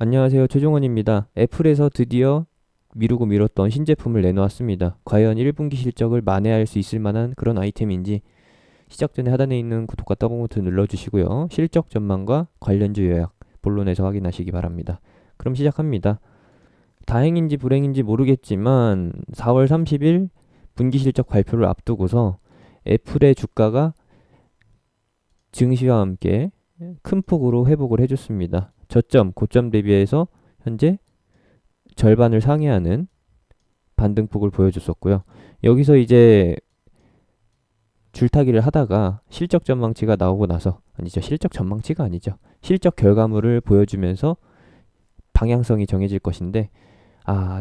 안녕하세요. 최종원입니다. 애플에서 드디어 미루고 미뤘던 신제품을 내놓았습니다. 과연 1분기 실적을 만회할 수 있을 만한 그런 아이템인지 시작 전에 하단에 있는 구독과 따봉 버튼 눌러주시고요. 실적 전망과 관련주 요약 본론에서 확인하시기 바랍니다. 그럼 시작합니다. 다행인지 불행인지 모르겠지만 4월 30일 분기 실적 발표를 앞두고서 애플의 주가가 증시와 함께 큰 폭으로 회복을 해줬습니다. 저점, 고점 대비해서 현재 절반을 상회하는 반등폭을 보여줬었고요. 여기서 이제 줄타기를 하다가 실적 전망치가 나오고 나서, 아니죠, 실적 전망치가 아니죠, 실적 결과물을 보여주면서 방향성이 정해질 것인데,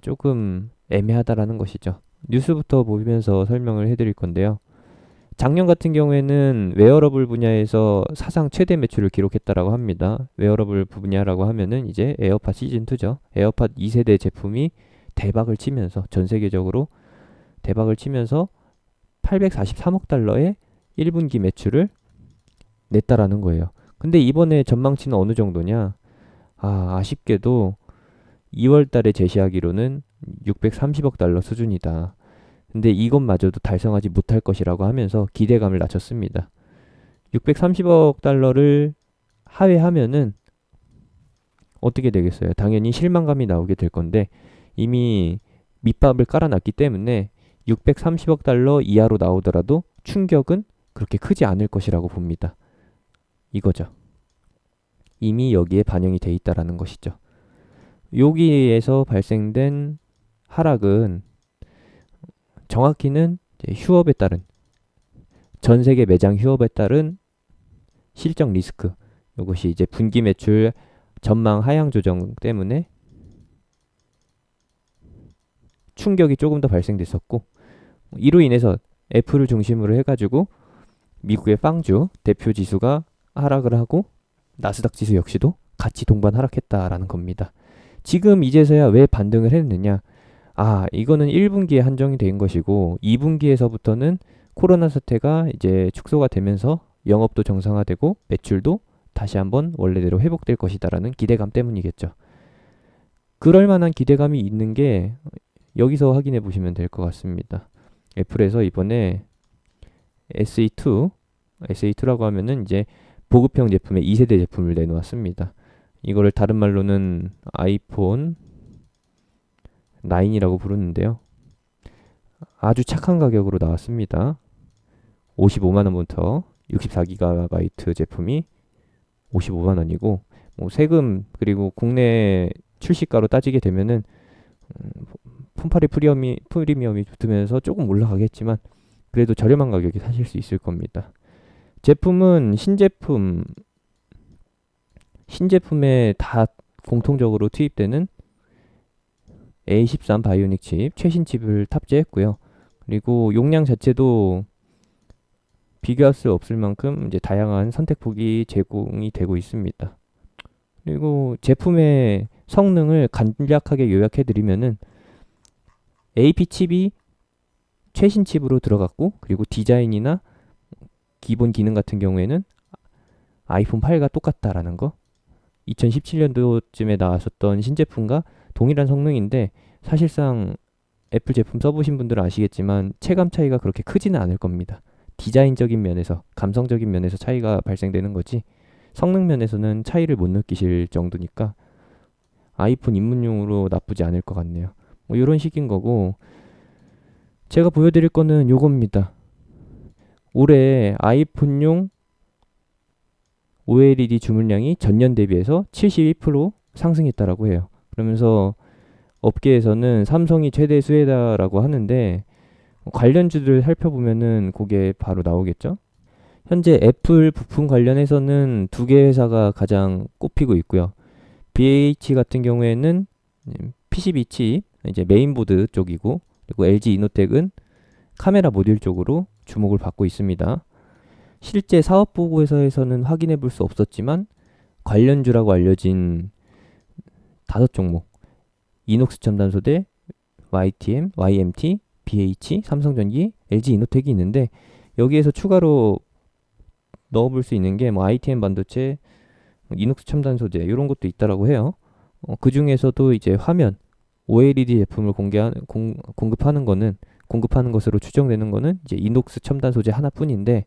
조금 애매하다라는 것이죠. 뉴스부터 보면서 설명을 해드릴 건데요. 작년 같은 경우에는 웨어러블 분야에서 사상 최대 매출을 기록했다라고 합니다. 웨어러블 분야라고 하면은 이제 에어팟 시즌2죠. 에어팟 2세대 제품이 대박을 치면서 전 세계적으로 대박을 치면서 843억 달러의 1분기 매출을 냈다라는 거예요. 근데 이번에 전망치는 어느 정도냐? 아쉽게도 2월 달에 제시하기로는 630억 달러 수준이다. 근데 이것마저도 달성하지 못할 것이라고 하면서 기대감을 낮췄습니다. 630억 달러를 하회하면은 어떻게 되겠어요? 당연히 실망감이 나오게 될 건데 이미 밑밥을 깔아놨기 때문에 630억 달러 이하로 나오더라도 충격은 그렇게 크지 않을 것이라고 봅니다. 이거죠. 이미 여기에 반영이 돼 있다라는 것이죠. 여기에서 발생된 하락은 정확히는 휴업에 따른, 전 세계 매장 휴업에 따른 실적 리스크, 이것이 이제 분기 매출 전망 하향 조정 때문에 충격이 조금 더 발생됐었고, 이로 인해서 애플을 중심으로 해가지고 미국의 빵주 대표 지수가 하락을 하고 나스닥 지수 역시도 같이 동반 하락했다라는 겁니다. 지금 이제서야 왜 반등을 했느냐? 이거는 1분기에 한정이 된 것이고 2분기에서부터는 코로나 사태가 이제 축소가 되면서 영업도 정상화되고 매출도 다시 한번 원래대로 회복될 것이다라는 기대감 때문이겠죠. 그럴 만한 기대감이 있는 게 여기서 확인해 보시면 될 것 같습니다. 애플에서 이번에 SE2라고 하면은 이제 보급형 제품의 2세대 제품을 내놓았습니다. 이거를 다른 말로는 아이폰 9이라고 부르는데요. 아주 착한 가격으로 나왔습니다. 55만원부터 64GB 제품이 55만원이고, 뭐 세금 그리고 국내 출시가로 따지게 되면은 폰팔이 프리미엄이 붙으면서 조금 올라가겠지만 그래도 저렴한 가격에 사실 수 있을 겁니다. 제품은 신제품에 다 공통적으로 투입되는 A13 바이오닉 칩, 최신 칩을 탑재했고요. 그리고 용량 자체도 비교할 수 없을 만큼 이제 다양한 선택폭이 제공이 되고 있습니다. 그리고 제품의 성능을 간략하게 요약해 드리면은 AP 칩이 최신 칩으로 들어갔고, 그리고 디자인이나 기본 기능 같은 경우에는 아이폰 8과 똑같다라는 거. 2017년도쯤에 나왔었던 신제품과 동일한 성능인데 사실상 애플 제품 써보신 분들은 아시겠지만 체감 차이가 그렇게 크지는 않을 겁니다. 디자인적인 면에서, 감성적인 면에서 차이가 발생되는 거지 성능 면에서는 차이를 못 느끼실 정도니까 아이폰 입문용으로 나쁘지 않을 것 같네요. 뭐 이런 식인 거고, 제가 보여드릴 거는 요겁니다. 올해 아이폰용 OLED 주문량이 전년 대비해서 72% 상승했다라고 해요. 그러면서 업계에서는 삼성이 최대 수혜다라고 하는데 관련주들 살펴보면은 그게 바로 나오겠죠. 현재 애플 부품 관련해서는 두 개 회사가 가장 꼽히고 있고요. BH 같은 경우에는 PCB 칩, 이제 메인보드 쪽이고, 그리고 LG 이노텍은 카메라 모듈 쪽으로 주목을 받고 있습니다. 실제 사업 보고서에서는 확인해 볼 수 없었지만 관련주라고 알려진 5종목, 이녹스 첨단소재, YTM, YMT, BH, 삼성전기, LG 이노텍이 있는데 여기에서 추가로 넣어볼 수 있는 게 뭐 ITM 반도체, 이녹스 첨단 소재 이런 것도 있다라고 해요. 그 중에서도 이제 화면 OLED 제품을 공급하는 것으로 추정되는 거는 이제 이녹스 첨단 소재 하나뿐인데,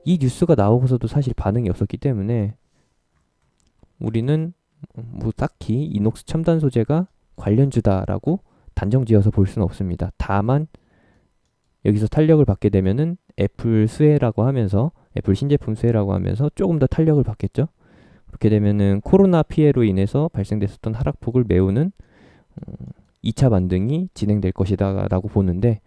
이 뉴스가 나오고서도 사실 반응이 없었기 때문에 우리는 뭐 딱히 이녹스 첨단 소재가 관련주다라고 단정지어서 볼 수는 없습니다. 다만 여기서 탄력을 받게 되면은 애플 신제품 수혜라고 하면서 조금 더 탄력을 받겠죠. 그렇게 되면은 코로나 피해로 인해서 발생됐었던 하락폭을 메우는 2차 반등이 진행될 것이다 라고 보는데,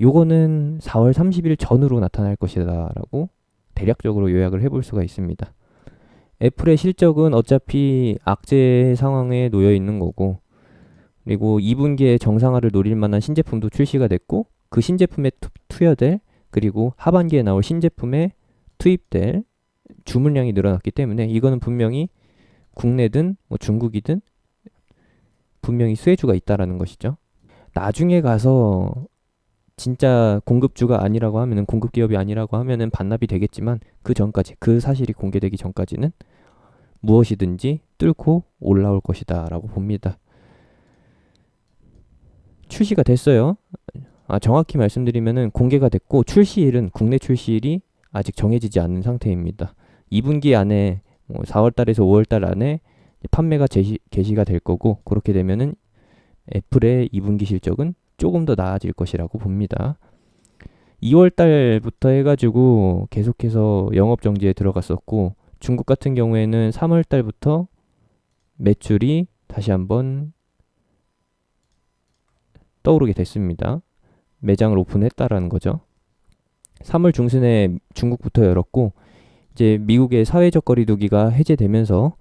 요거는 4월 30일 전후로 나타날 것이다 라고 대략적으로 요약을 해볼 수가 있습니다. 애플의 실적은 어차피 악재 상황에 놓여 있는 거고, 그리고 2분기에 정상화를 노릴 만한 신제품도 출시가 됐고, 그 신제품에 투여될, 그리고 하반기에 나올 신제품에 투입될 주문량이 늘어났기 때문에 이거는 분명히 국내든 뭐 중국이든 분명히 수혜주가 있다라는 것이죠. 나중에 가서 진짜 공급주가 아니라고 하면은, 공급 기업이 아니라고 하면은 반납이 되겠지만, 그 전까지, 그 사실이 공개되기 전까지는 무엇이든지 뚫고 올라올 것이다 라고 봅니다. 출시가 됐어요. 정확히 말씀드리면은 공개가 됐고, 출시일은, 국내 출시일이 아직 정해지지 않은 상태입니다. 2분기 안에 4월달에서 5월달 안에 판매가 개시가 될 거고, 그렇게 되면은 애플의 2분기 실적은 조금 더 나아질 것이라고 봅니다. 2월달부터 해가지고 계속해서 영업정지에 들어갔었고, 중국 같은 경우에는 3월달부터 매출이 다시 한번 떠오르게 됐습니다. 매장을 오픈했다라는 거죠. 3월 중순에 중국부터 열었고, 이제 미국의 사회적 거리두기가 해제되면서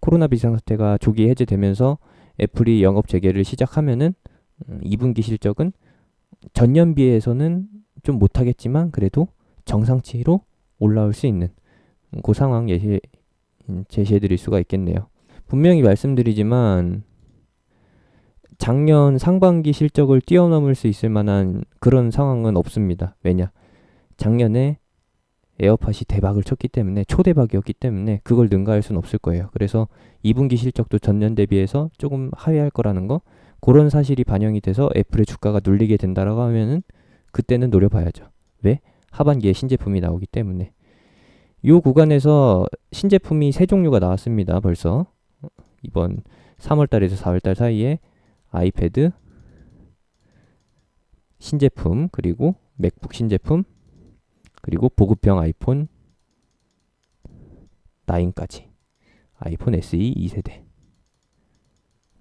코로나 비상사태가 조기 해제되면서 애플이 영업 재개를 시작하면은 2분기 실적은 전년 비해서는 좀 못하겠지만 그래도 정상치로 올라올 수 있는 그 상황 제시해 드릴 수가 있겠네요. 분명히 말씀드리지만 작년 상반기 실적을 뛰어넘을 수 있을 만한 그런 상황은 없습니다. 왜냐? 작년에 에어팟이 대박을 쳤기 때문에, 초대박이었기 때문에 그걸 능가할 수는 없을 거예요. 그래서 2분기 실적도 전년 대비해서 조금 하회할 거라는 거, 그런 사실이 반영이 돼서 애플의 주가가 눌리게 된다라고 하면은 그때는 노려봐야죠. 왜? 하반기에 신제품이 나오기 때문에. 이 구간에서 신제품이 세 종류가 나왔습니다. 벌써 이번 3월달에서 4월달 사이에 아이패드 신제품, 그리고 맥북 신제품, 그리고 보급형 아이폰 9까지, 아이폰 SE 2세대.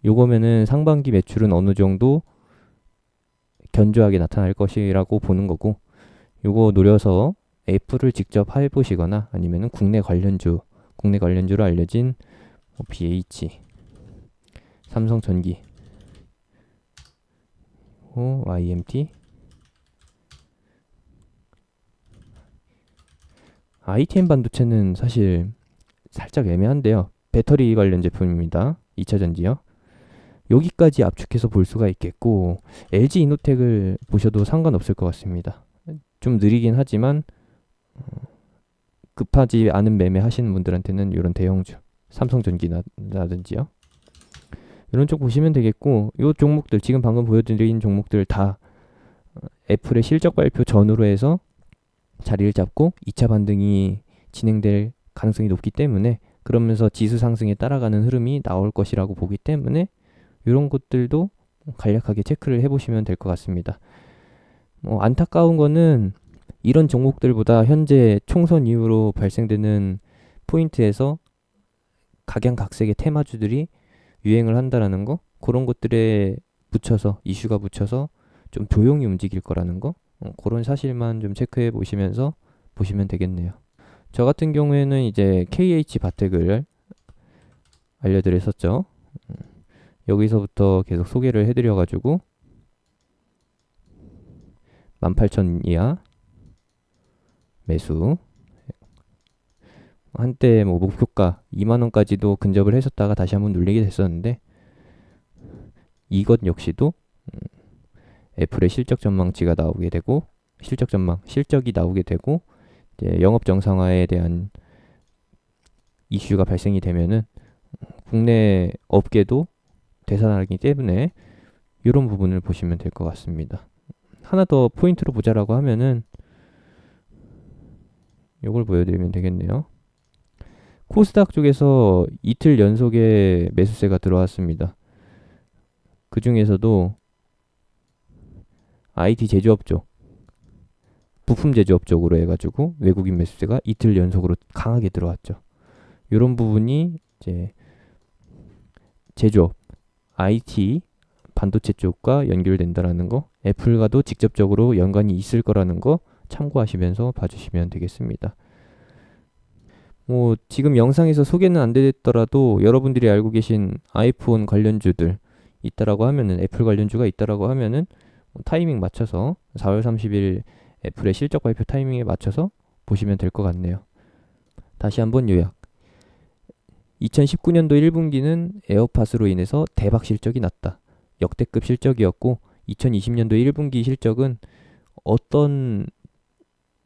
요거면은 상반기 매출은 어느 정도 견조하게 나타날 것이라고 보는 거고, 요거 노려서 애플을 직접 해보시거나 아니면은 국내 관련주로 알려진 BH, 삼성전기, YMT, ITM 반도체는 사실 살짝 애매한데요. 배터리 관련 제품입니다. 2차 전지요. 여기까지 압축해서 볼 수가 있겠고, LG 이노텍을 보셔도 상관없을 것 같습니다. 좀 느리긴 하지만 급하지 않은 매매 하시는 분들한테는 이런 대형주, 삼성전기라든지요, 이런 쪽 보시면 되겠고, 요 종목들, 지금 방금 보여드린 종목들 다 애플의 실적 발표 전후로 해서 자리를 잡고 2차 반등이 진행될 가능성이 높기 때문에, 그러면서 지수 상승에 따라가는 흐름이 나올 것이라고 보기 때문에 이런 것들도 간략하게 체크를 해보시면 될 것 같습니다. 안타까운 거는 이런 종목들보다 현재 총선 이후로 발생되는 포인트에서 각양각색의 테마주들이 유행을 한다라는 거, 그런 것들에 이슈가 붙여서 좀 조용히 움직일 거라는 거, 그런 사실만 좀 체크해 보시면서 보시면 되겠네요. 저 같은 경우에는 이제 KH 바텍을 알려드렸었죠. 여기서부터 계속 소개를 해드려가지고 18,000 이하 매수, 한때 목표가 2만원까지도 근접을 했었다가 다시 한번 눌리게 됐었는데, 이것 역시도 애플의 실적 전망치가 나오게 되고, 실적이 나오게 되고, 이제 영업 정상화에 대한 이슈가 발생이 되면은 국내 업계도 되살아나기 때문에 이런 부분을 보시면 될 것 같습니다. 하나 더 포인트로 보자라고 하면은 이걸 보여드리면 되겠네요. 코스닥 쪽에서 이틀 연속의 매수세가 들어왔습니다. 그 중에서도 IT 제조업 쪽, 부품 제조업 쪽으로 해가지고 외국인 매수세가 이틀 연속으로 강하게 들어왔죠. 이런 부분이 이제 제조업, IT, 반도체 쪽과 연결된다라는 거, 애플과도 직접적으로 연관이 있을 거라는 거 참고하시면서 봐주시면 되겠습니다. 뭐 지금 영상에서 소개는 안 됐더라도 여러분들이 알고 계신 아이폰 관련주들 있다라고 하면은, 애플 관련주가 있다라고 하면은 타이밍 맞춰서 4월 30일 애플의 실적 발표 타이밍에 맞춰서 보시면 될 것 같네요. 다시 한번 요약. 2019년도 1분기는 에어팟으로 인해서 대박 실적이 났다. 역대급 실적이었고 2020년도 1분기 실적은 어떤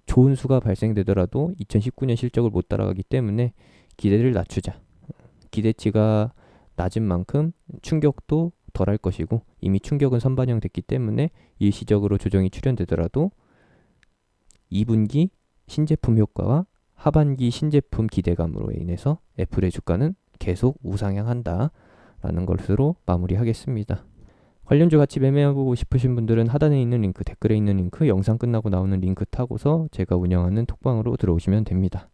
좋은 수가 발생되더라도 2019년 실적을 못 따라가기 때문에 기대를 낮추자. 기대치가 낮은 만큼 충격도 덜할 것이고, 이미 충격은 선반영됐기 때문에 일시적으로 조정이 출현되더라도 2분기 신제품 효과와 하반기 신제품 기대감으로 인해서 애플의 주가는 계속 우상향한다 라는 것으로 마무리하겠습니다. 관련주 같이 매매하고 싶으신 분들은 하단에 있는 링크, 댓글에 있는 링크, 영상 끝나고 나오는 링크 타고서 제가 운영하는 톡방으로 들어오시면 됩니다.